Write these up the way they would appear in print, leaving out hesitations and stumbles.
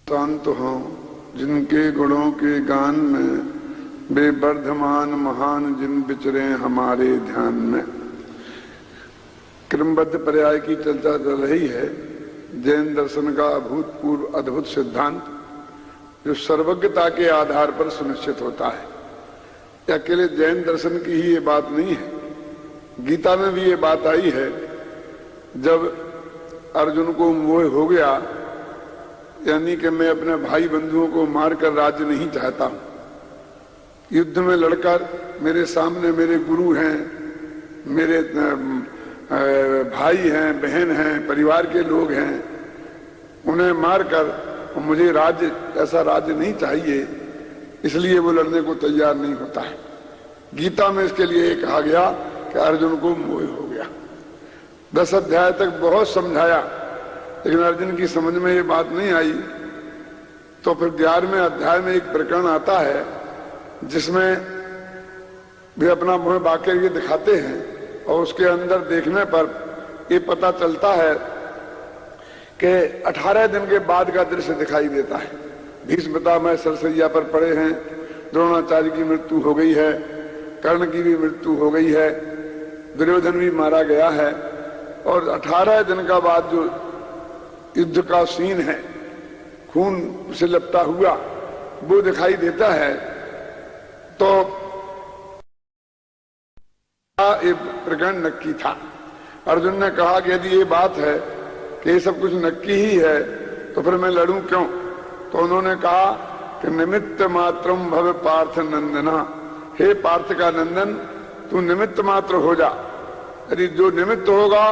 शांत हों जिनके गुणों के गान में, बेवर्धमान महान जिन विचरे हमारे ध्यान में। क्रमबद्ध पर्याय की चर्चा चल रही है। जैन दर्शन का अभूतपूर्व अद्भुत सिद्धांत जो सर्वज्ञता के आधार पर सुनिश्चित होता है। अकेले जैन दर्शन की ही ये बात नहीं है, गीता में भी ये बात आई है। जब अर्जुन को मोह हो गया, यानी कि मैं अपने भाई बंधुओं को मारकर राज्य नहीं चाहता हूं, युद्ध में लड़कर मेरे सामने मेरे गुरु हैं, मेरे भाई हैं, बहन हैं, परिवार के लोग हैं, उन्हें मारकर मुझे राज्य, ऐसा राज्य नहीं चाहिए, इसलिए वो लड़ने को तैयार नहीं होता है। गीता में इसके लिए कहा गया कि अर्जुन को मोह हो गया। 10 अध्याय तक बहुत समझाया, लेकिन अर्जुन की समझ में ये बात नहीं आई। तो फिर 11वें अध्याय में एक प्रकरण आता है जिसमें वे अपना मुंह बाके ये दिखाते हैं, और उसके अंदर देखने पर ये पता चलता है कि 18 दिन के बाद का दृश्य दिखाई देता है। भीष्म पितामह सरसैया पर पड़े हैं, द्रोणाचार्य की मृत्यु हो गई है, कर्ण की भी मृत्यु हो गई है, दुर्योधन भी मारा गया है, और 18 दिन का बाद जो युद्ध का सीन है, खून से लपटा हुआ, वो दिखाई देता है। तो ये प्रकरण नक्की था। अर्जुन ने कहा कि यदि ये बात है कि ये सब कुछ नक्की ही है, तो फिर मैं लड़ूं क्यों? तो उन्होंने कहा कि निमित्त मात्रम भव पार्थ नंदना, हे पार्थ का नंदन, तू निमित्त मात्र हो जा। यदि जो निमित्त होगा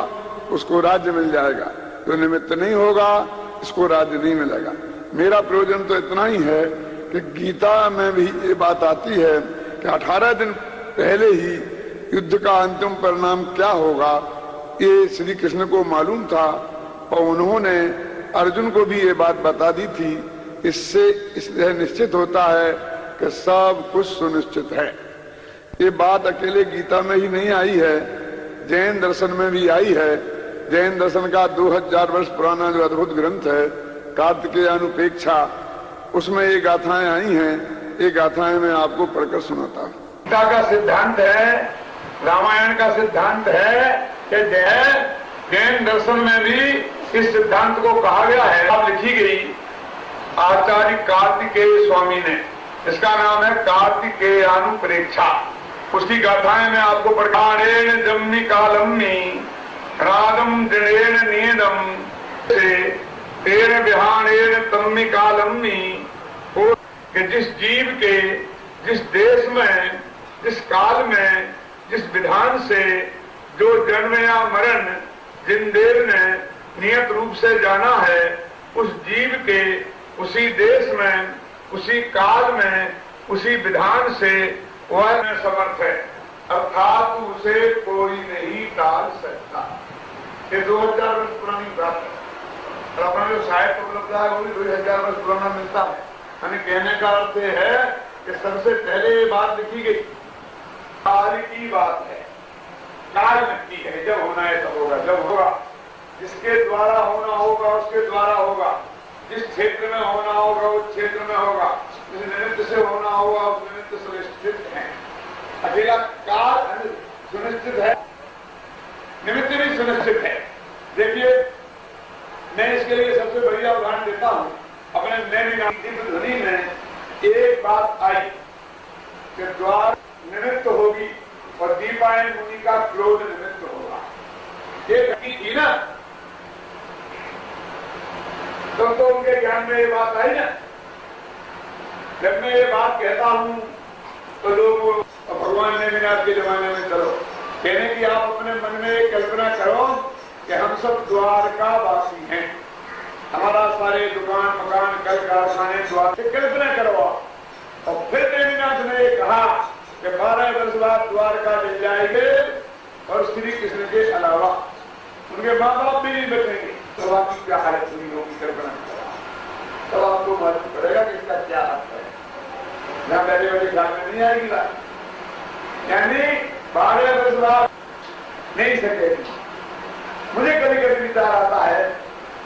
उसको राज्य मिल जाएगा, जो निमित्त नहीं होगा इसको राज्य नहीं मिलेगा। मेरा प्रयोजन तो इतना ही है कि गीता में भी ये बात आती है कि 18 दिन पहले ही युद्ध का अंतिम परिणाम क्या होगा ये श्री कृष्ण को मालूम था, और उन्होंने अर्जुन को भी ये बात बता दी थी। इससे निश्चित होता है कि सब कुछ सुनिश्चित है। ये बात अकेले गीता में ही नहीं आई है, जैन दर्शन में भी आई है। जैन दर्शन का 2000 वर्ष पुराना जो अद्भुत ग्रंथ है कार्तिकेय अनुपेक्षा, उसमें ये गाथाएं आई हैं। ये गाथाएं मैं आपको पढ़कर सुनाता हूं। गीता का सिद्धांत है, रामायण का सिद्धांत है कि जैन दर्शन में भी इस सिद्धांत को कहा गया है। अब लिखी गई आचार्य कार्तिकेय स्वामी ने, इसका नाम है कार्तिकेय अनुप्रेक्षा। उसकी गाथाएं मैं आपको पढ़ाणेन जम्नी कालम्नी रागम दृढ़ेन नियदम से तेरे विहाणेन तम्मी कालम्नी, कि जिस जीव के जिस देश में, जिस काल में, जिस विधान से जो जन्म या मरण जिन देव ने नियत रूप से जाना है, उस जीव के उसी देश में, उसी काल में, उसी विधान से वह समर्थ है, अर्थात उसे कोई नहीं टाल सकता। ये 2000 वर्ष पुरानी बात है, और अपना जो साहित्य उपलब्ध है वो भी 2000 वर्ष पुराना मिलता है। यानी कहने का अर्थ है कि सबसे पहले ये बात लिखी गई काल की बात है, काल नक्की है, जब होना है तब होगा, जब होगा, जिसके द्वारा होना होगा उसके द्वारा होगा, जिस क्षेत्र में होना होगा उस क्षेत्र में होगा, जिस निमित्त से होना होगा उस निमित्त सुनिश्चित है। अकेला काल सुनिश्चित है, निमित्त भी सुनिश्चित है। देखिए, मैं इसके लिए सबसे बढ़िया उदाहरण देता हूं। अपने नैमिषारण्य ध्वनि में एक बात आई कि द्वार निमित्त होगी और दीपायन मुनि का क्रोध निमित्त होगा। ये घटनी थी ना, तो उनके ज्ञान में ये बात आई ना। जब मैं ये बात कहता हूं तो लोग भगवान नेमिनाथ के जमाने में चलो, कहने की आप अपने मन में एक कल्पना करो कि हम सब द्वारका वासी हैं, हमारा सारे दुकान मकान कल कारखाने द्वार से कल्पना करो। और फिर नेमिनाथ ने कहा कि 12 वर्ष बाद द्वारका मिल जाएंगे और श्री कृष्ण के अलावा उनके माँ बाप भी नहीं बचेंगे, तो आपकी क्या हालत हुई होगी, कल्पना करो। तो आपको मालूम पड़ेगा कि इसका क्या अर्थ है। यहाँ पहले वाली ख्याल में नहीं आएगी बात, यानी 12 वर्ष बाद नहीं सकेगी। मुझे कभी कभी विचार आता है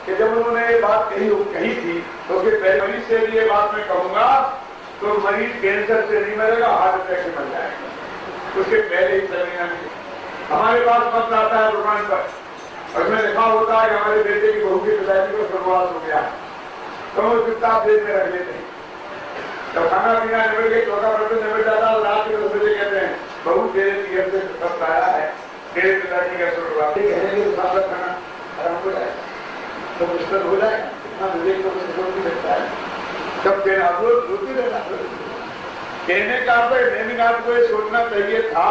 कि जब उन्होंने ये बात कही थी क्योंकि पहले मरीज से ये बात मैं कहूंगा तो मरीज कैंसर से नहीं मरेगा, हार्ट अटैक से मर जाएगा। उसके पहले ही चलेगा नहीं। हमारे पास पत्र आता है दुकान पर, उसमें लिखा होता है कि हमारे बेटे की बहू की पिताजी को स्वर्गवास हो गया, तो वो चुपचाप देश में रख लेते हैं। जब खाना पीना निकल के चौका बर्तन निकल जाता है, रात के 10 बजे कहते हैं बहू तेरे तीर से सब आया है, तेरे पिताजी का स्वर्गवास। कहने के साथ खाना आराम हो जाए तो मुश्किल हो जाए, इतना विवेक तो नहीं सकता है। जब कहना रोती रहना, कहने का नेमिनाथ को ये सोचना चाहिए था,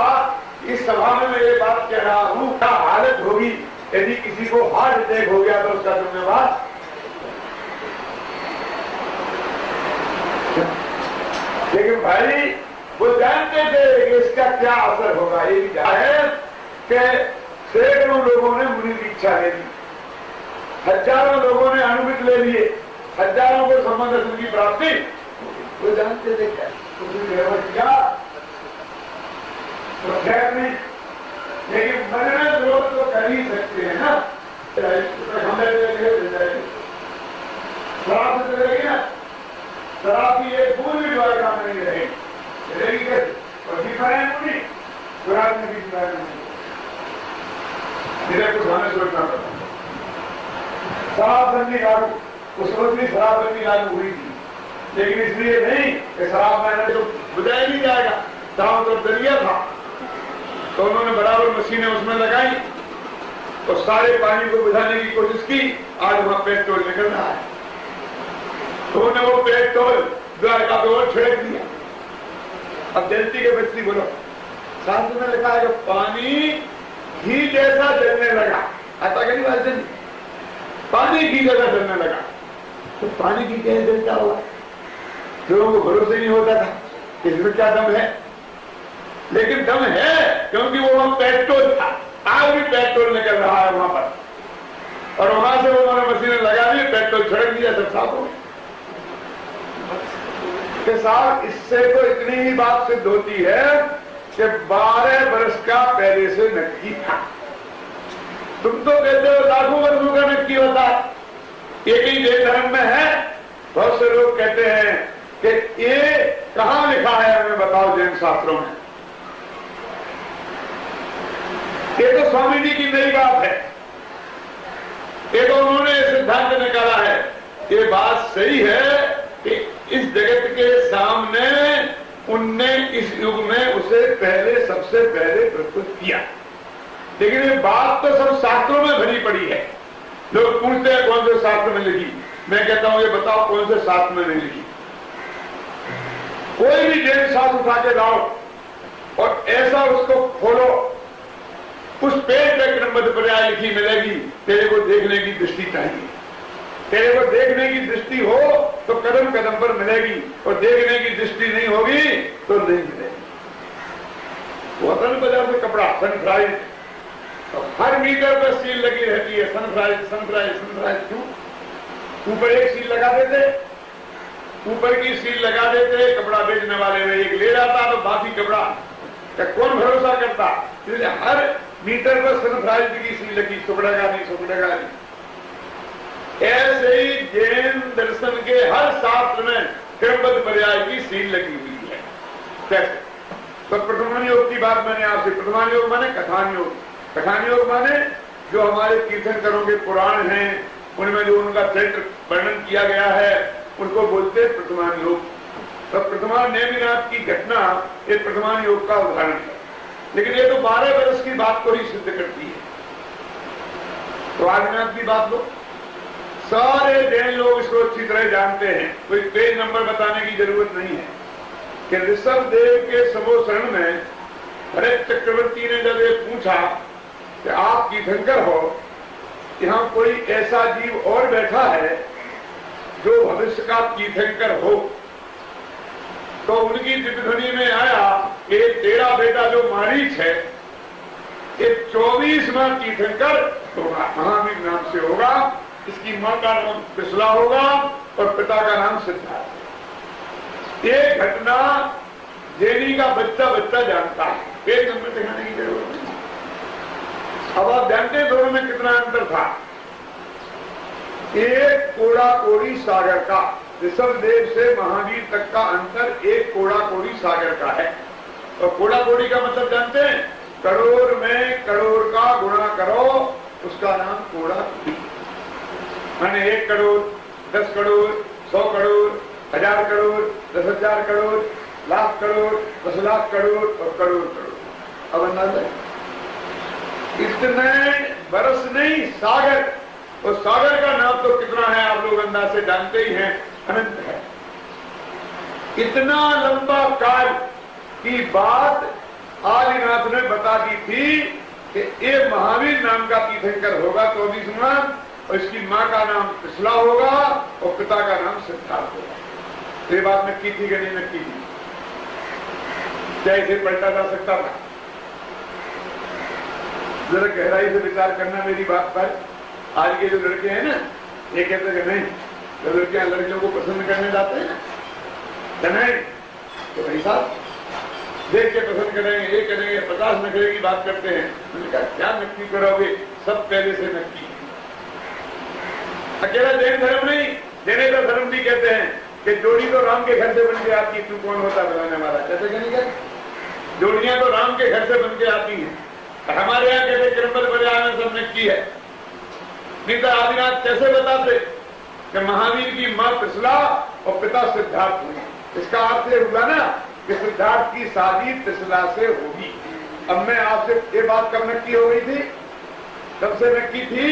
इस सभा में मैं ये बात कह रहा हूं, क्या हालत होगी यदि किसी को हार्ट अटैक हो गया तो उसका जिम्मेवार। लेकिन भाई वो जानते थे कि इसका क्या असर होगा। ये भी है कि सैकड़ों लोगों ने मुनि दीक्षा ले ली, हजारों लोगों ने अनुमति ले लिए, हजारों को संबंध की प्राप्ति, वो जानते थे क्या किया तो खैर नहीं। लेकिन मरने लोग तो कर ही सकते हैं ना, शराब से चलेगी ना, शराब की एक फूल भी द्वारका में नहीं रहेगी कैसे, और जीता है मुझे शराब में भी जीता नहीं। मेरे कुछ हमें सोचना पड़ता, शराबबंदी लागू, उस वक्त भी शराबबंदी लागू हुई थी, लेकिन इसलिए नहीं कि शराब मैंने तो बुझाया नहीं जाएगा, चारों तरफ दरिया था, तो उन्होंने बराबर मशीनें उसमें लगाई और सारे पानी को बुझाने की कोशिश की। आज वहां पेट्रोल निकल रहा है, तो उन्होंने वो पेट्रोल द्वारका पे और छिड़क दिया। अब जलती के बच्ची बोलो, शास्त्र में लिखा है कि पानी घी जैसा जलने लगा, आता कहीं बात नहीं, पानी घी जैसा जलने लगा। तो पानी घी कैसे जलता हुआ, लोगों को भरोसा नहीं होता था कि इसमें क्या दम है, लेकिन दम है क्योंकि वो वहां पेट्रोल था। आज भी पेट्रोल निकल रहा है वहां पर, और वहां से उन्होंने मशीनें लगा दी, पेट्रोल छिड़क दिया, सब साफ हो के साथ। इससे तो इतनी ही बात सिद्ध होती है कि 12 वर्ष का पहले से नक्की था। तुम तो कहते हो लाखों वर्षों का नक्की होता है, एक ही जैन धर्म में है। बहुत से लोग कहते हैं कि ये कहां लिखा है, हमें बताओ जैन शास्त्रों में। ये तो स्वामी जी की नई बात है, ये तो उन्होंने सिद्धांत निकाला है। ये बात सही है कि इस जगत के सामने उनने इस युग में उसे पहले, सबसे पहले प्रस्तुत किया। लेकिन ये बात तो सब शास्त्रों में भरी पड़ी है। लोग पूछते हैं कौन से शास्त्र में लिखी, मैं कहता हूं ये बताओ कौन से शास्त्र में नहीं लिखी। कोई भी जैन शास्त्र उठा के लाओ और ऐसा उसको खोलो, उस पेज पे क्रमबद्ध पर्याय लिखी मिलेगी। तेरे को देखने की दृष्टि चाहिए, तेरे को देखने की दृष्टि हो तो कदम कदम पर मिलेगी, और देखने की दृष्टि नहीं होगी तो नहीं मिलेगी। वतन बाजार से कपड़ा सनफ्राइज, तो हर मीटर पर सील लगी रहती है, सनफ्राइज सनफ्राइज सनफ्राइज। क्यों? ऊपर एक सील लगा देते, ऊपर की सील लगा देते, कपड़ा बेचने वाले में एक ले जाता तो बाकी कपड़ा का कौन भरोसा करता। इसलिए हर मीटर पर सनफ्राइज की सील लगी, सुकड़ेगा नहीं, सुकड़ेगा नहीं। ऐसे ही जैन दर्शन के हर शास्त्र में क्रमबद्ध पर्याय की सील लगी हुई है। कैसे? तो प्रथमान योग की बात मैंने आपसे, प्रथमान योग माने कथान योग, कथान योग माने जो हमारे तीर्थंकरों के पुराण हैं उनमें जो उनका चरित्र वर्णन किया गया है उनको बोलते हैं प्रथमान योग। तो प्रथमान नेमिनाथ की घटना ये प्रथमान योग का उदाहरण है, लेकिन ये तो 12 वर्ष की बात को ही सिद्ध करती है। तो आदिनाथ की बात लो, सारे जैन लोग इसको अच्छी तरह जानते हैं, कोई पेज नंबर बताने की जरूरत नहीं है कि ऋषभ देव के समोसरण में भरत चक्रवर्ती ने जब ये पूछा कि आप तीर्थंकर हो, यहां कोई ऐसा जीव और बैठा है जो भविष्य का तीर्थंकर हो, तो उनकी दिव्यध्वनि में आया कि तेरा बेटा जो मारीच है ये 24वां तीर्थंकर होगा, महावीर नाम से होगा। इसकी मां का नाम पिछला होगा और पिता का नाम सिद्धार्थ। ये घटना जैनी का बच्चा बच्चा जानता है, पेज नंबर दिखाने की जरूरत नहीं। अब आप जानते हैं दोनों में कितना अंतर था। एक कोड़ा कोड़ी सागर का, ऋषभदेव से महावीर तक का अंतर एक कोड़ा कोड़ी सागर का है। और कोड़ा कोड़ी का मतलब जानते हैं? करोड़ में करोड़ का गुणा करो, उसका नाम कोड़ा कोड़ी। माने 1 करोड़, 10 करोड़, 100 करोड़, 1000 करोड़, 10,000 करोड़, लाख करोड़, 10 लाख करोड़ और करोड़ करोड़। अब अंदाजा इतने बरस नहीं सागर, और सागर का नाम तो कितना है आप लोग अंदाज से जानते ही हैं, अनंत है। इतना लंबा काल की बात आदिनाथ ने बता दी थी कि ये महावीर नाम का तीर्थंकर होगा 24वां, और इसकी मां का नाम त्रिशला होगा और पिता का नाम सिद्धार्थ होगा। ये बात नक्की थी कि नहीं नक्की थी? क्या इसे पलटा जा सकता था? जरा गहराई से विचार करना मेरी बात पर। आज के जो लड़के हैं ना, ये कहते हैं कि नहीं, जो लड़कियां लड़कियों को पसंद करने जाते हैं ना, नहीं तो भाई साहब देख के पसंद करेंगे, ये करेंगे, 50 नखरे की बात करते हैं। मैंने कहा क्या नक्की करोगे, सब पहले से नक्की। अकेला जैन धर्म नहीं, जैनेतर धर्म भी कहते हैं कि जोड़ी तो राम के घर से बन के आती, तू कौन होता बताने वाला? कहते कि नहीं कहते? जोड़ियां तो राम के घर से बन के आती हैं। हमारे यहाँ कहते कृपल पर्याय में सब नक्की है। नहीं तो आदिनाथ कैसे बताते कि महावीर की मां त्रिशला और पिता सिद्धार्थ हुए? इसका अर्थ ये हुआ ना कि सिद्धार्थ की शादी त्रिशला से होगी। अब मैं आपसे ये बात कब नक्की हो गई थी? कब से नक्की थी?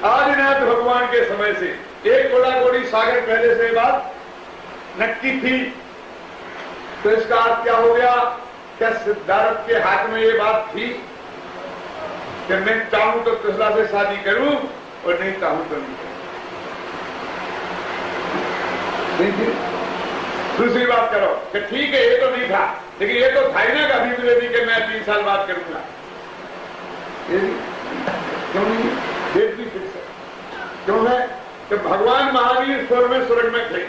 आदिनाथ भगवान के समय से। एक कोड़ा कोड़ी सागर पहले से बात नक्की थी। तो इसका अर्थ क्या हो गया? क्या सिद्धार्थ के हाथ में ये बात थी कि मैं चाहूं तो त्रिशला से शादी करूं और नहीं चाहूं तो नहीं करूं? दूसरी बात करो कि ठीक है ये तो नहीं था, लेकिन ये तो था ही ना कभी मुझे भी कि मैं 3 साल बाद करूंगा। क्यों नहीं? डेट भी फिक्स है। क्यों है? कि भगवान महावीर स्वर्ग में थे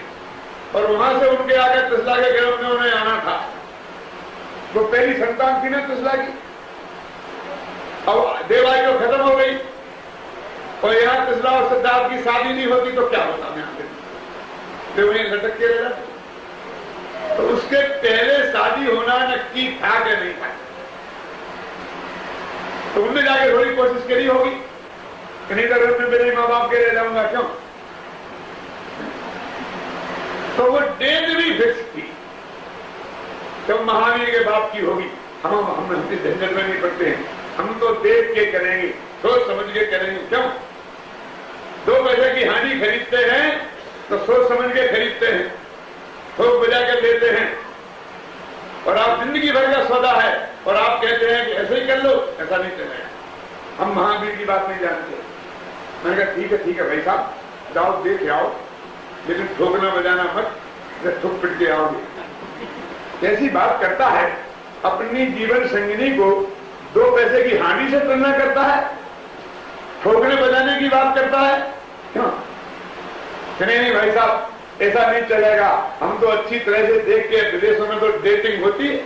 और वहां से उनके आगे त्रिशला के गर्भ में उन्हें आना था। तो पहली संतान थी ना त्रिशला की। अब देवाई तो खत्म हो गई और यहाँ त्रिशला और सिद्धार्थ की शादी नहीं होती तो क्या होता? मैं देवनी लटक के रह। तो उसके पहले शादी होना नक्की था कि नहीं था? तो उनने जाके थोड़ी कोशिश करी होगी कि नहीं तो मैं मेरे माँ बाप के रह जाऊंगा। क्यों? तो वो डेट भी फिक्स थी तो महावीर के बाप की होगी। हम इस झंझट में नहीं पड़ते हैं, हम तो देख के करेंगे, सोच समझ के करेंगे। क्यों? 2 पैसे की हानि खरीदते हैं तो सोच समझ के खरीदते हैं, थोक बजा कर लेते हैं। और आप जिंदगी भर का सौदा है और आप कहते हैं कि ऐसे ही कर लो, ऐसा नहीं चलेगा। हम महावीर की बात नहीं जानते। मैंने कहा ठीक है भाई साहब, जाओ देख आओ, लेकिन ठोकना बजाना मत, ठोक पिट के आओगे। कैसी बात करता है? अपनी जीवन संगिनी को 2 पैसे की हानि से तुलना करता है, ठोकने बजाने की बात करता है। क्यों? नहीं भाई साहब ऐसा नहीं चलेगा। हम तो अच्छी तरह से देख के, विदेशों में तो डेटिंग होती है,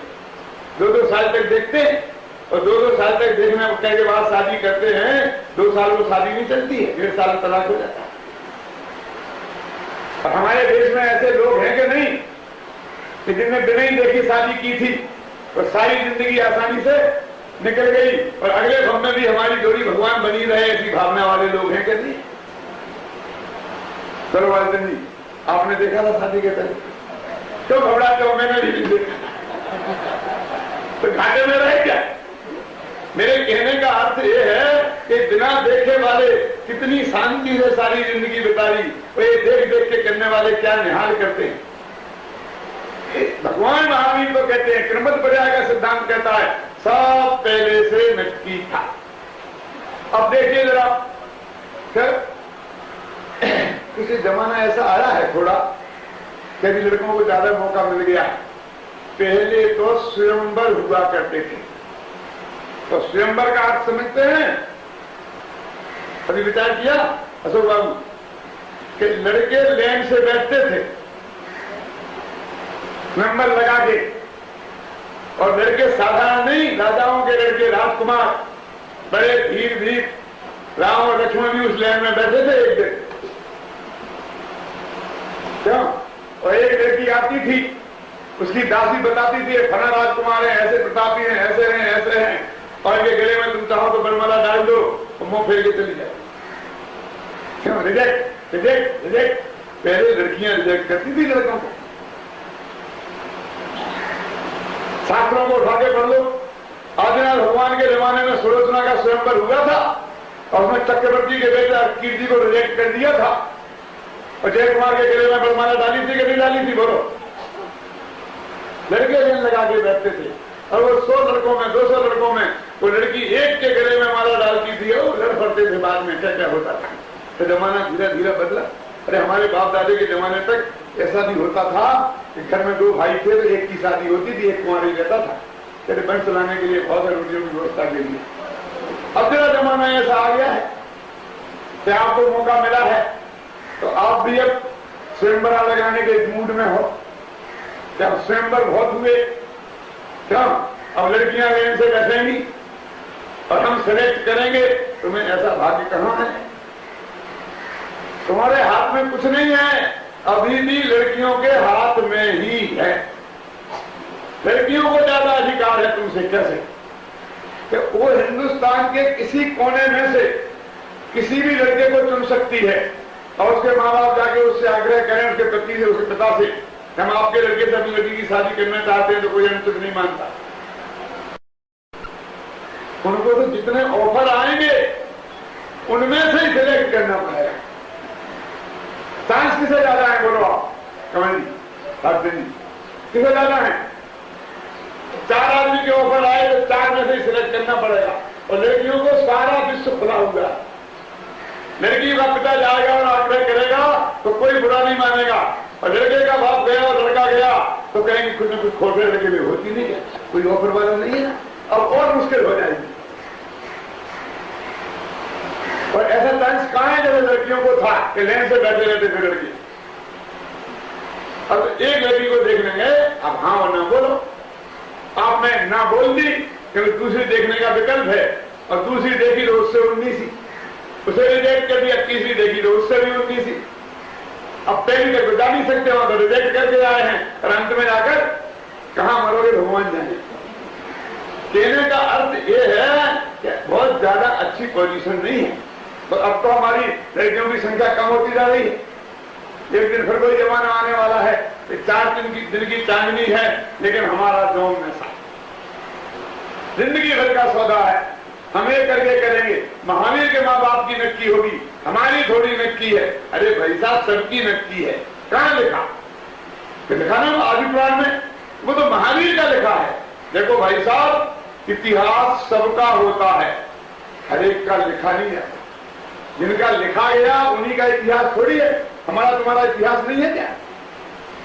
2-2 साल तक देखते हैं और 2-2 साल तक देखने के बाद शादी करते हैं। 2 साल वो शादी नहीं चलती है, 1.5 साल तलाक हो जाता है। और हमारे देश में ऐसे लोग हैं कि नहीं कि जिनने बिना ही देखी शादी की थी और सारी जिंदगी आसानी से निकल गई और अगले भव में भी हमारी जोड़ी भगवान बनी रहे, ऐसी भावना वाले लोग हैं कि नहीं? चलो वालचंद जी, आपने देखा था शादी के पहले? क्यों घबराते हो? मैंने भी देखा। तो घाटे में रहे क्या? मेरे कहने का अर्थ ये है कि बिना देखे वाले कितनी शांति से सारी जिंदगी बिता ली, और ये देख देख के करने वाले क्या निहाल करते हैं। भगवान महावीर तो कहते हैं, क्रमबद्ध पर्याय का सिद्धांत कहता है सब पहले से नक्की था। अब देखिए जरा, किसी जमाना ऐसा आया है थोड़ा कि लड़कों को ज्यादा मौका मिल गया। पहले तो स्वयंवर हुआ करते थे। तो स्वयंवर का अर्थ समझते हैं? अभी विचार किया अशोक बाबू कि लड़के लाइन से बैठते थे नंबर लगा के, और लड़के साधारण नहीं, राजाओं के लड़के, राजकुमार, बड़े धीर राम और लक्ष्मण भी उस लैन में बैठे थे एक दिन, क्यों? और एक लड़की आती थी, उसकी दासी बताती थी फला राजकुमार है, ऐसे प्रतापी हैं, ऐसे हैं, ऐसे हैं, और इनके गले में तुम चाहो तो बनमाला डाल दो और मुंह फेर के चली जाए। क्यों? Reject reject reject. पहले लड़कियां रिजेक्ट करती थी लड़कों को। शास्त्रों को उठा के पढ़ लो। आदिनाथ भगवान के जमाने में सुलोचना का स्वयंवर हुआ था और उसमें चक्रवर्ती के बेटे कीर्ति को रिजेक्ट कर दिया था, और जय कुमार के गले में बरमाला डाली थी कि नहीं डाली थी? बोलो। लड़के दिन लगा के बैठते थे, और वो 100 लड़कों में 200 लड़कों में वो लड़की एक के गले में माला डालती थी और लड़ पड़ते थे बाद में क्या क्या होता था। तो जमाना धीरे धीरे बदला। अरे हमारे बाप दादे के जमाने तक ऐसा भी होता था कि घर में 2 भाई थे तो एक की शादी होती थी, एक कुंवारी रहता था, कहते वंश चलाने के लिए बहुत सारी रोटियों की व्यवस्था के लिए। अब तेरा जमाना ऐसा आ गया है कि आपको मौका मिला है तो आप भी अब स्वयंवरा लगाने के मूड में हो। क्या स्वयंवर बहुत हुए? क्या अब लड़कियां लेन से बैठेंगी और हम सेलेक्ट करेंगे? तुम्हें ऐसा भाग्य कहां है? तुम्हारे हाथ में कुछ नहीं है, अभी भी लड़कियों के हाथ में ही है। लड़कियों को ज्यादा अधिकार है तुमसे। कैसे? कि वो हिंदुस्तान के किसी कोने में से किसी भी लड़के को चुन सकती है और उसके माँ बाप जाके उससे आग्रह करें, उसके पति से, उसके पिता से, हम आपके लड़के से अपनी लड़की की शादी करना चाहते हैं, तो कोई अनुचित नहीं मानता। उनको तो जितने ऑफर आएंगे उनमें से ही सिलेक्ट करना पड़ेगा। चांस किसे ज्यादा है? बोलो आप। कमल जी, भारती जी, किसे ज्यादा है? 4 आदमी के ऑफर आए तो 4 में से ही सिलेक्ट करना पड़ेगा। और लड़कियों को सारा विश्व खुला हुआ। लड़की का पिता जाएगा और आग्रह करेगा तो कोई बुरा नहीं मानेगा, और लड़के का बाप गया और लड़का गया तो कहेंगे कुछ न कुछ खोटे लड़के में होती नहीं है, कोई ऑफर वाला नहीं है ना। अब और मुश्किल हो जाएगी। और ऐसा चांस कहां है जब लड़कियों को था कि लेन से बैठे रहते थे लड़की। अब एक लड़की को देख लेंगे, अब हाँ और ना बोलो। आपने ना बोल दी क्योंकि दूसरी देखने का विकल्प है, और दूसरी देखी तो उससे 19 ही, उसे रिजेक्ट कर दिया। तीसरी देखी तो उससे भी 19 ही। अब पहली तक तो जा नहीं सकते, वहां तो रिजेक्ट करके आए हैं, और अंत में जाकर कहां मरोगे भगवान जाने। कहने का अर्थ यह है कि बहुत ज्यादा अच्छी पोजीशन नहीं है। तो अब तो हमारी लड़कियों की संख्या कम होती जा रही है। एक दिन फिर कोई जमाना आने वाला है, 4 दिन की चांदनी है, लेकिन हमारा जोम में सा जिंदगी भर का सौदा है। हम ये करके करेंगे। महावीर के माँ बाप की नक्की होगी, हमारी थोड़ी नक्की है। अरे भाई साहब, सबकी नक्की है। कहां लिखा? लिखा ना आदि पुराण में, वो तो महावीर का लिखा है। देखो भाई साहब, इतिहास सबका होता है, हर एक का लिखा नहीं है। जिनका लिखा गया उन्हीं का इतिहास थोड़ी है। हमारा तुम्हारा इतिहास नहीं है क्या?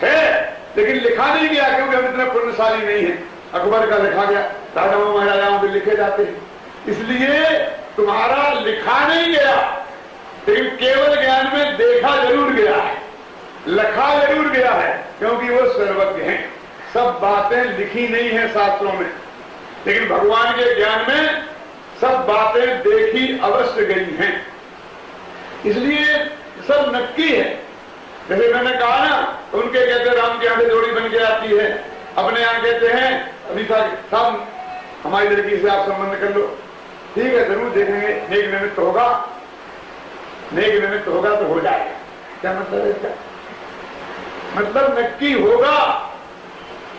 है, लेकिन लिखा नहीं गया क्योंकि हम इतने पुण्यशाली नहीं है। अकबर का लिखा गया, राजाओं महाराजाओं के लिखे जाते हैं, इसलिए तुम्हारा लिखा नहीं गया, लेकिन केवल ज्ञान में देखा जरूर गया है, लिखा जरूर गया है, क्योंकि वो सर्वज्ञ हैं। सब बातें लिखी नहीं है शास्त्रों में, लेकिन भगवान के ज्ञान में सब बातें देखी अवश्य गई हैं। इसलिए सब नक्की है। जैसे मैंने कहा ना, उनके कहते राम के यहाँ से जोड़ी बन के आती है, अपने यहाँ कहते हैं अभी साहब हमारी लड़की से आप संबंध कर लो। ठीक है, जरूर देखेंगे, नेक निमित्त होगा, नेक निमित्त होगा तो हो जाएगा। क्या मतलब है इसका? मतलब नक्की होगा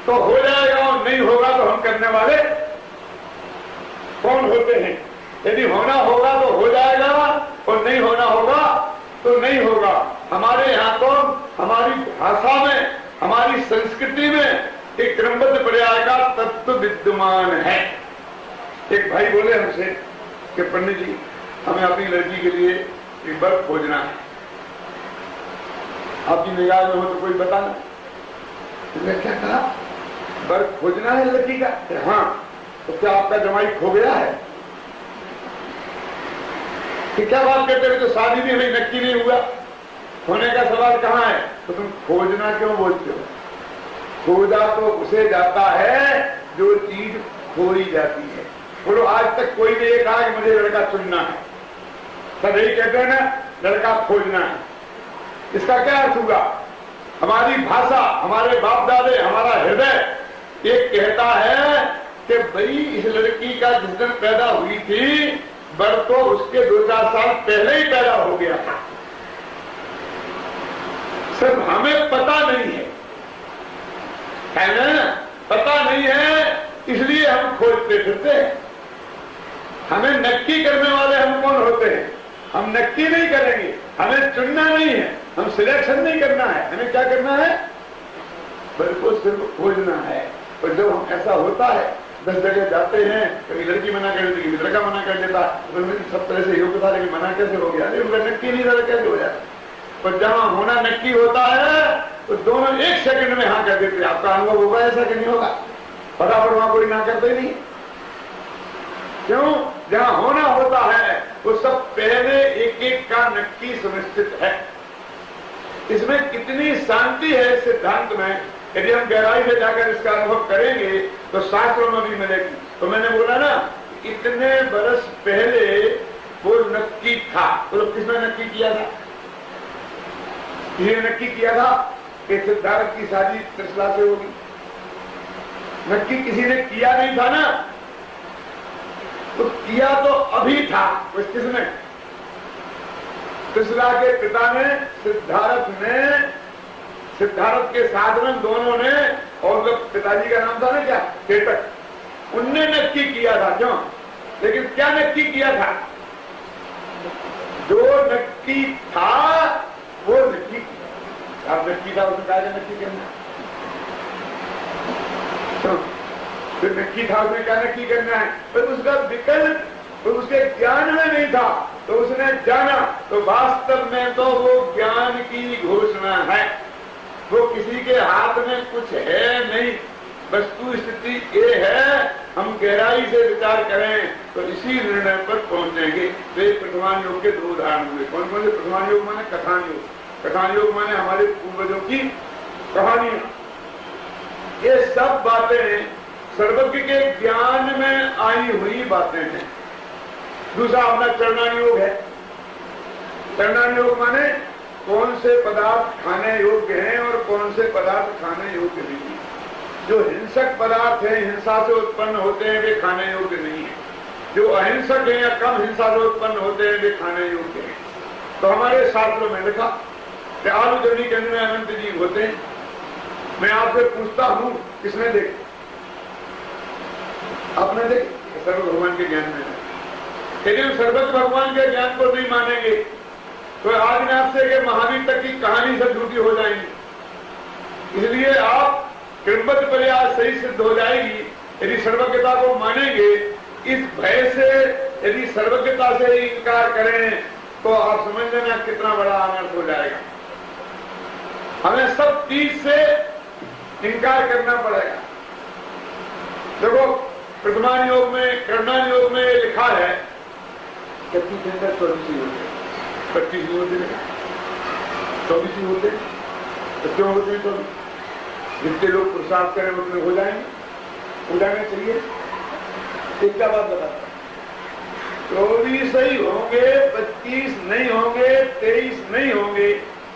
तो हो जाएगा, और नहीं होगा तो हम करने वाले कौन होते हैं? यदि होना होगा तो हो जाएगा, और नहीं होना होगा तो नहीं होगा। हमारे यहाँ तो हमारी भाषा में, हमारी संस्कृति में एक क्रमबद्ध पर्याय का तत्व विद्यमान है। एक भाई बोले हमसे कि पंडित जी, हमें अपनी लड़की के लिए एक वर खोजना है, आपकी निगाह में हो तो कोई बताना। क्या कहा? वर खोजना है लड़की का? हाँ। तो क्या आपका जमाई खो गया है? कि क्या बात करते हो? तो शादी भी हमें नक्की नहीं हुआ, होने का सवाल कहां है? तो तुम खोजना क्यों बोलते हो? खोजा तो उसे जाता है जो चीज खोई जाती है। बोलो, आज तक कोई ने ये कहा कि मुझे लड़का चुनना है? सब यही कहते हैं ना, लड़का खोजना है। इसका क्या अर्थ हुआ? हमारी भाषा, हमारे बाप दादे, हमारा हृदय एक कहता है कि भाई इस लड़की का जिस दिन पैदा हुई थी, बर तो उसके 2-4 साल पहले ही पैदा हो गया था, सिर्फ हमें पता नहीं है ना, पता नहीं है, इसलिए हम खोजते फिरते हैं। हमें नक्की करने वाले हम कौन होते हैं? हम नक्की नहीं करेंगे, हमें चुनना नहीं है, हम सिलेक्शन नहीं करना है, हमें क्या करना है? बिल्कुल सिर्फ खोजना है। और जब हम ऐसा होता है, 10 जगह जाते हैं, कभी लड़की मना कर देती, कभी लड़का मना कर देता, तो सब तरह से योग्य था, लेकिन मना कैसे हो गया? उनका नक्की नहीं था, कैसे हो जाता? पर जहां होना नक्की होता है तो दोनों 1 सेकंड में हाँ कर देते। आपका अनुभव होगा ऐसा कि नहीं होगा? फटाफट वहां कोई ना करते ही नहीं। क्यों? जहां होना होता है वो सब पहले एक एक का नक्की सुनिश्चित है। इसमें कितनी शांति है सिद्धांत में, यदि हम गहराई से जाकर इसका अनुभव करेंगे तो शास्त्रों में भी मिलेगी। तो मैंने बोला ना, इतने बरस पहले वो नक्की था। तो किसने नक्की किया था? ये नक्की किया था कि सिद्धार्थ की शादी त्रिशला से होगी। नक्की किसी ने किया नहीं था ना, तो किया तो अभी था किसने? त्रिशला के पिता ने, सिद्धार्थ के साथ में दोनों ने, और जो पिताजी का नाम था ना क्या, केतक, उनने नक्की किया था। क्यों? लेकिन क्या नक्की किया था? जो नक्की था वो नक्की किया। अब नक्की था, उसने कहा नक्की करना, तो नक्की था, उसने क्या नक्की करना है? पर उसका विकल्प तो उसके ज्ञान में नहीं था, तो उसने जाना। तो वास्तव में तो वो ज्ञान की घोषणा है, वो किसी के हाथ में कुछ है नहीं। वस्तु स्थिति ये है, हम गहराई से विचार करें तो इसी निर्णय पर पहुंचेंगे। तो ये प्रथमान योग के 2 उदाहरण हुए। कौन कौन से? प्रथमान योग माने कथान योग, कथान योग माने हमारे पूर्वजों की कहानियां। ये सब बातें सर्वज्ञ के ज्ञान में आई हुई बातें हैं। दूसरा अपना चरणान योग है। चरणान योग माने कौन से पदार्थ खाने योग्य हैं और कौन से पदार्थ खाने योग्य नहीं है। जो हिंसक पदार्थ हैं, हिंसा से उत्पन्न होते हैं, वे खाने योग्य नहीं है। जो अहिंसक हैं या कम हिंसा से उत्पन्न होते हैं, वे खाने योग्य हैं। तो हमारे शास्त्रों में लिखा कि आलू जनी के अंदर अनंत जीव होते हैं। मैं आपसे पूछता हूं, किसने देखे? आपने देखे? सर्व भगवान के ज्ञान में है। यदि हम सर्वज्ञ भगवान के ज्ञान को नहीं मानेंगे तो आज मैं आपसे कि महावीर तक की कहानी सब झूठी हो जाएगी। इसलिए आप कृतबद्ध प्रयास सही सिद्ध हो जाएगी यदि सर्वज्ञता को मानेंगे। इस भय से यदि सर्वज्ञता से ही इनकार करें तो आप समझ लेना कितना बड़ा अनर्थ हो जाएगा। हमें सब चीज से इनकार करना पड़ेगा। देखो, प्रथमान योग में, करणान योग में लिखा है 24 होते, 25 होते, 24 होते। तो क्यों होते हैं? तो जितने लोग पुरुषार्थ करें उतने हो जाएंगे, हो जाना चाहिए। एक क्या बात बताता, 24 ही होंगे, 25 नहीं होंगे, 23 नहीं होंगे।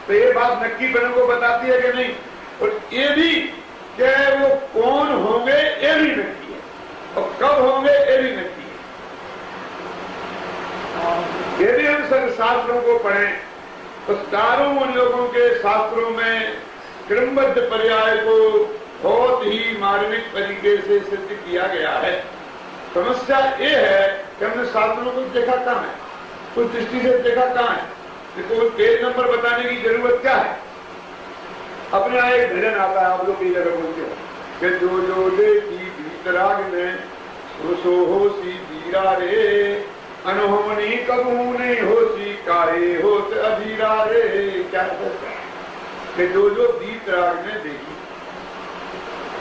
तो ये बात नक्की बनों को बताती है कि नहीं? और ये भी कि वो कौन होंगे ये भी नक्की है, और कब होंगे ये भी नक्की है। यदि हम सब शास्त्रों को पढ़ें तो चारों उन लोगों के शास्त्रों में क्रमबद्ध पर्याय को बहुत ही मार्मिक तरीके से सिद्ध किया गया है। समस्या ये है कि हमने शास्त्रों को देखा कहाँ है, कुछ दृष्टि से देखा कहाँ है। इसको पेज नंबर बताने की जरूरत क्या है? अपने यहाँ एक भजन आता है, आप लोग कई जगह बोलते हो कि जो जो देखी भीतराग में सो होसी धीरा रे, अनहोनी कबू नहीं होसी काहे होत अधीरा रे। क्या कि जो जो भीतराग में देखी,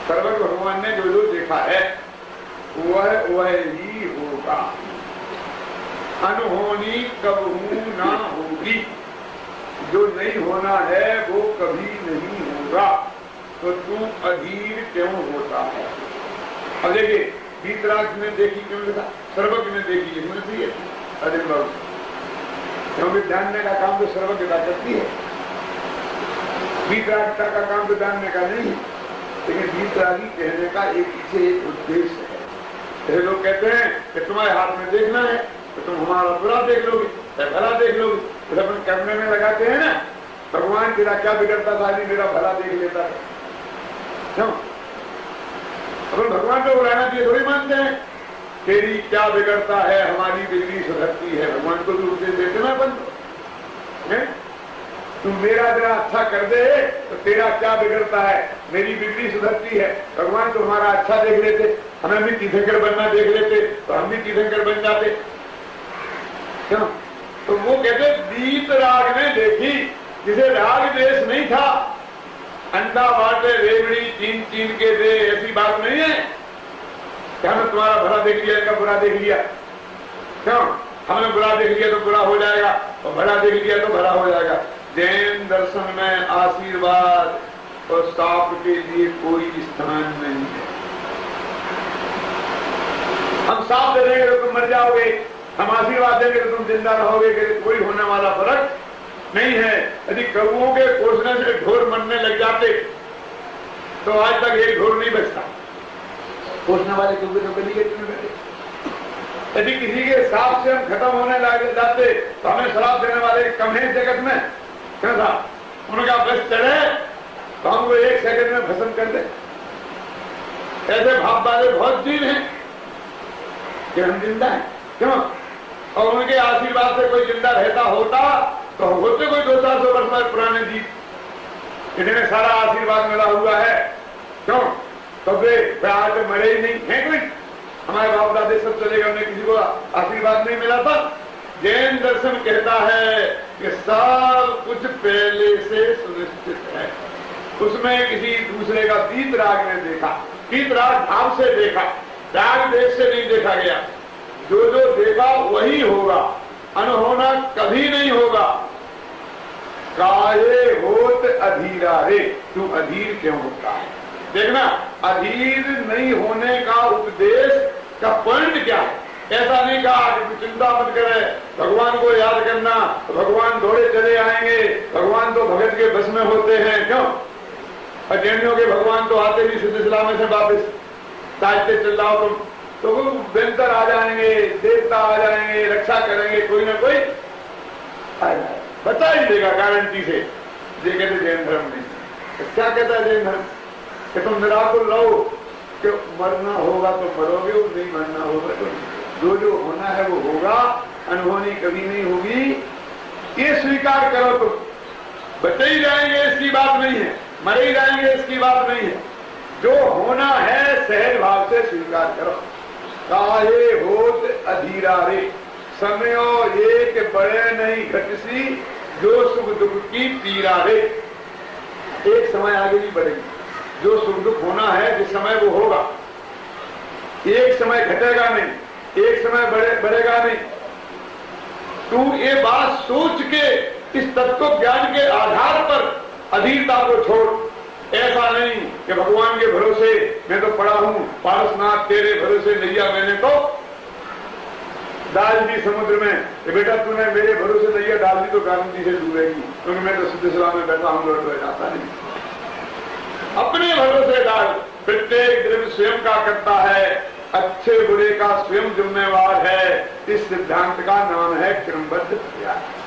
सर्वज्ञ भगवान ने जो जो देखा है वह ही होगा, अनहोनी कबू ना होगी। जो नहीं होना है वो कभी नहीं होगा। तो तू अधीर क्यों होता है? अब देखिए, भीतराग ने देखी क्यों देखा? सर्वज्ञ ने देखी, मुझे चाहिए अधिक बाबू क्योंकि जानने का काम तो सर्वज्ञता करती है, वीतरागिता का काम तो जानने का नहीं। लेकिन वीतरागी कहने का एक पीछे एक उद्देश्य है। जैसे लोग कहते हैं कि तुम्हारे हाथ में देखना है तो तुम हमारा बुरा देख लोगे, भला देख लोगे, तो अपन करने में लगाते हैं ना। भगवान तेरा क्या बिगड़ता था, मेरा भला देख लेता था। क्यों अपन भगवान को बुलाना चाहिए थोड़ी मानते हैं, तेरी क्या बिगड़ता है, हमारी बिगड़ी सुधरती है। भगवान को भी उपदेश देते ना अपन है, तुम मेरा जरा अच्छा कर दे तो तेरा क्या बिगड़ता है, मेरी बिगड़ी सुधरती है। भगवान तो हमारा अच्छा देख लेते, हमें भी तीर्थंकर बनना देख लेते तो हम भी तीर्थंकर बन जाते। क्यों? तो वो कहते दीत राग में देखी, जिसे राग देश नहीं था, अंडा बाटे रेवड़ी चीन चीन के दे, ऐसी बात नहीं है कि हमने तुम्हारा भला देख लिया, इनका बुरा देख लिया। क्यों? हमने बुरा देख लिया तो बुरा हो जाएगा, और भला देख लिया तो भला हो जाएगा। जैन दर्शन में आशीर्वाद और साप के लिए कोई स्थान नहीं है। हम साप दे देंगे तो तुम मर जाओगे, हम आशीर्वाद देंगे तो तुम जिंदा रहोगे, कोई होने वाला फर्क नहीं है। यदि कौओं के कोसने से ढोर मरने लग जाते तो आज तक एक ढोर नहीं बचता। कोसने वाले कौवे तो गली गेट में बैठे। यदि किसी के सांप से हम खत्म होने लग जाते तो हमें शराब देने वाले कम है जगत में, क्या था? उनका बस चढ़े तो हमको एक सेकंड में भस्म कर दे। ऐसे भाव वाले बहुत जीव हैं कि हम जिंदा हैं। क्यों? और उनके आशीर्वाद से कोई जिंदा रहता होता तो होते कोई 200-400 वर्ष में पुराने जीव, इन्हें सारा आशीर्वाद मिला हुआ है। क्यों? तो वे आज मरे ही नहीं है। कोई हमारे बाप दादे सब चले गए, उन्हें किसी को आशीर्वाद नहीं मिला था। जैन दर्शन कहता है कि सब कुछ पहले से सुनिश्चित है। उसमें किसी दूसरे का तीत राग ने देखा, तीत राग भाव से देखा, राग देश से नहीं देखा गया। जो जो देखा वही होगा, अनहोना कभी नहीं होगा। काहे होत अधीरा रे, तू अधीर क्यों होता है? देखना, अधीर नहीं होने का उपदेश का पॉइंट क्या है? ऐसा नहीं कहा कि तू चिंता मत करे, भगवान को याद करना, भगवान दौड़े चले आएंगे, भगवान तो भगत के बस में होते हैं। क्यों? अजैनियों के भगवान तो आते भी सिद्ध इस्लाम से वापिस ताजते चल रहा तुम तो वो बेहतर आ जाएंगे, देवता आ जाएंगे, रक्षा करेंगे, कोई ना कोई बता ही देगा गारंटी से। ये कहते जैन धर्म नहीं। तो क्या कहता है जैन धर्म कि तुम निराकुल रहो, कि मरना होगा तो मरोगे, नहीं मरना होगा तो जो जो होना है वो होगा, अनहोनी कभी नहीं होगी, ये स्वीकार करो। तुम बचे ही जाएंगे इसकी बात नहीं है, मरे ही जाएंगे इसकी बात नहीं है। जो होना है सहज भाव से स्वीकार करो। काहे होत अधीरा रे, समयो एक बड़े नहीं घटसी, जो सुख दुख की पीरा रे। एक समय आगे नहीं बढ़ेगी, जो सुख दुख होना है जिस समय वो होगा, एक समय घटेगा नहीं, एक समय बढ़ेगा नहीं। तू ये बात सोच के, इस तत्व ज्ञान के आधार पर अधीरता को छोड़। ऐसा नहीं कि भगवान के भरोसे मैं तो पड़ा हूं, पारसनाथ तेरे भरोसे नैया मैंने तो डाल दी समुद्र में, कि बेटा तूने मेरे भरोसे नैया डाल दी तो गारंटी से डूबेगी, क्योंकि मैं तो सिद्ध सभा में बैठा हूं, लौट जाता नहीं। अपने भरोसे डाल। प्रत्येक द्रव्य स्वयं का करता है, अच्छे बुरे का स्वयं जिम्मेवार है। इस सिद्धांत का नाम है क्रमबद्ध प्रयास।